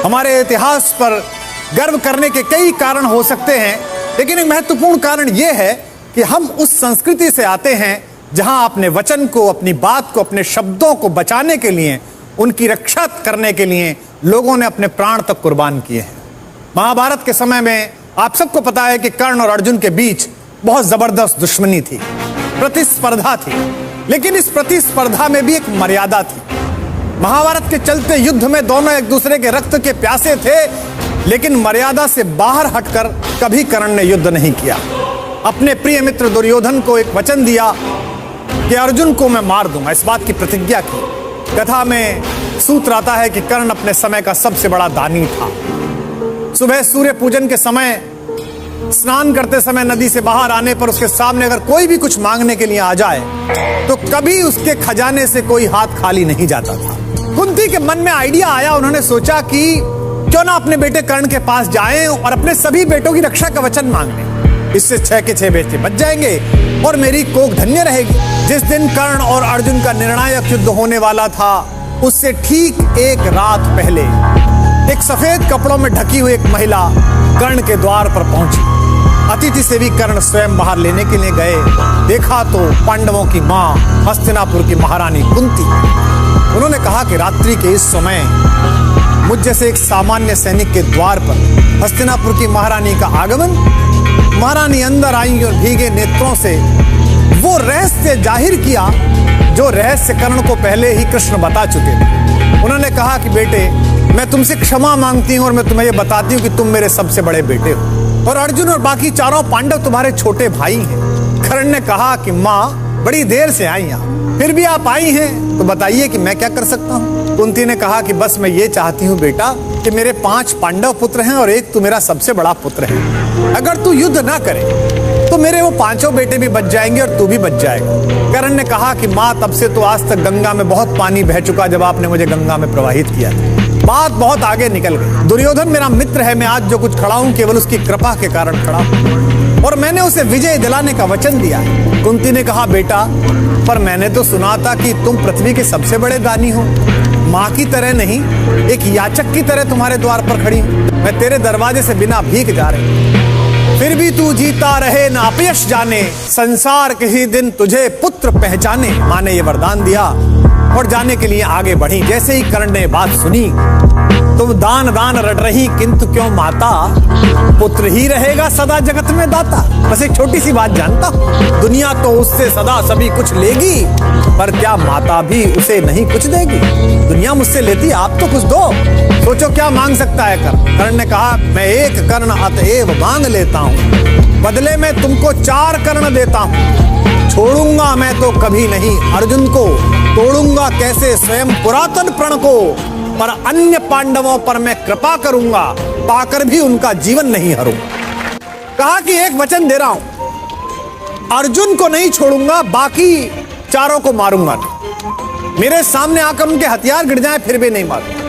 हमारे इतिहास पर गर्व करने के कई कारण हो सकते हैं, लेकिन एक महत्वपूर्ण कारण यह है कि हम उस संस्कृति से आते हैं जहां अपने वचन को, अपनी बात को, अपने शब्दों को बचाने के लिए, उनकी रक्षा करने के लिए लोगों ने अपने प्राण तक कुर्बान किए हैं। महाभारत के समय में आप सबको पता है कि कर्ण और अर्जुन के बीच बहुत जबरदस्त दुश्मनी थी, प्रतिस्पर्धा थी, लेकिन इस प्रतिस्पर्धा में भी एक मर्यादा थी। महाभारत के चलते युद्ध में दोनों एक दूसरे के रक्त के प्यासे थे, लेकिन मर्यादा से बाहर हटकर कभी कर्ण ने युद्ध नहीं किया। अपने प्रिय मित्र दुर्योधन को एक वचन दिया कि अर्जुन को मैं मार दूंगा, इस बात की प्रतिज्ञा की। कथा में सूत्र आता है कि कर्ण अपने समय का सबसे बड़ा दानी था। सुबह सूर्य पूजन के समय, स्नान करते समय नदी से बाहर आने पर उसके सामने अगर कोई भी कुछ मांगने के लिए आ जाए तो कभी उसके खजाने से कोई हाथ खाली नहीं जाता था। कुंती के मन में आइडिया आया, उन्होंने सोचा कि क्यों ना अपने बेटे कर्ण के पास जाएं और अपने सभी बेटों की रक्षा का वचन मांग लें। इससे 6 के 6 बेटे बच जाएंगे और मेरी कोख धन्य रहेगी। जिस दिन कर्ण और अर्जुन का निर्णायक युद्ध होने वाला था, उससे ठीक एक रात पहले एक सफेद कपड़ों में ढकी हुई एक महिला कर्ण के द्वार पर पहुंची। अतिथि से भी कर्ण स्वयं बाहर लेने के लिए गए। देखा तो पांडवों की मां, हस्तिनापुर की महारानी कुंती। उन्होंने कहा कि रात्रि के इस समय मुझ जैसे एक सामान्य सैनिक के द्वार पर हस्तिनापुर की महारानी का आगमन। महारानी अंदर आई और भीगे नेत्रों से वो रहस्य जाहिर किया जो रहस्य कर्ण को पहले ही कृष्ण बता चुके थे। उन्होंने कहा कि बेटे, मैं तुमसे क्षमा मांगती हूं और मैं तुम्हें यह बताती हूं कि तुम मेरे सबसे बड़े बेटे हो और अर्जुन और बाकी चारों पांडव तुम्हारे छोटे भाई हैं। कर्ण ने कहा कि माँ, बड़ी देर से आई यहाँ, फिर भी आप आई हैं, तो बताइए कि मैं क्या कर सकता हूँ। कुंती ने कहा कि बस मैं ये चाहती हूँ बेटा कि मेरे 5 पांडव पुत्र हैं और एक तू मेरा सबसे बड़ा पुत्र है। अगर तू युद्ध ना करे तो मेरे वो 5 बेटे भी बच जाएंगे और तू भी बच जाएगा। कर्ण ने कहा कि माँ, तब से तो आज तक गंगा में बहुत पानी बह चुका जब आपने मुझे गंगा में प्रवाहित किया था। बात बहुत आगे निकल गई। दुर्योधन मेरा मित्र है, मैं आज जो कुछ खड़ा हूं केवल उसकी कृपा के कारण खड़ा हूं और मैंने उसे विजय दिलाने का वचन दिया है। कुंती ने कहा बेटा, पर मैंने तो सुना था कि तुम पृथ्वी के सबसे बड़े दानी हो। माँ की तरह नहीं, एक याचक की तरह तुम्हारे द्वार पर खड़ी हूं। मैं तेरे दरवाजे से बिना भीख जा रही, फिर भी तू जीता रहे ना अपयश जाने, संसार किसी दिन तुझे पुत्र पहचाने। माँ ने ये वरदान दिया और जाने के लिए आगे बढ़ी। जैसे ही कर्ण ने बात सुनी, तुम दान दान रट रही किंतु क्यों माता, पुत्र ही रहेगा सदा जगत में दाता। बस एक छोटी सी बात जानता हूं, दुनिया तो उससे सदा सभी कुछ लेगी, पर क्या माता भी उसे नहीं कुछ देगी। दुनिया मुझसे लेती, आप तो कुछ दो। सोचो क्या मांग सकता है कर्ण। कर्ण ने कहा, मैं एक कर्ण अतएव मांग लेता हूं, बदले में तुमको 4 कर्ण देता हूं। छोड़ूंगा मैं तो कभी नहीं अर्जुन को, तोड़ूंगा कैसे स्वयं पुरातन प्रण को, पर अन्य पांडवों पर मैं कृपा करूंगा, पाकर भी उनका जीवन नहीं हरूंगा। कहा कि एक वचन दे रहा हूं, अर्जुन को नहीं छोड़ूंगा, बाकी 4 को मारूंगा। मेरे सामने आकर उनके हथियार गिर जाएं फिर भी नहीं मारूंगा।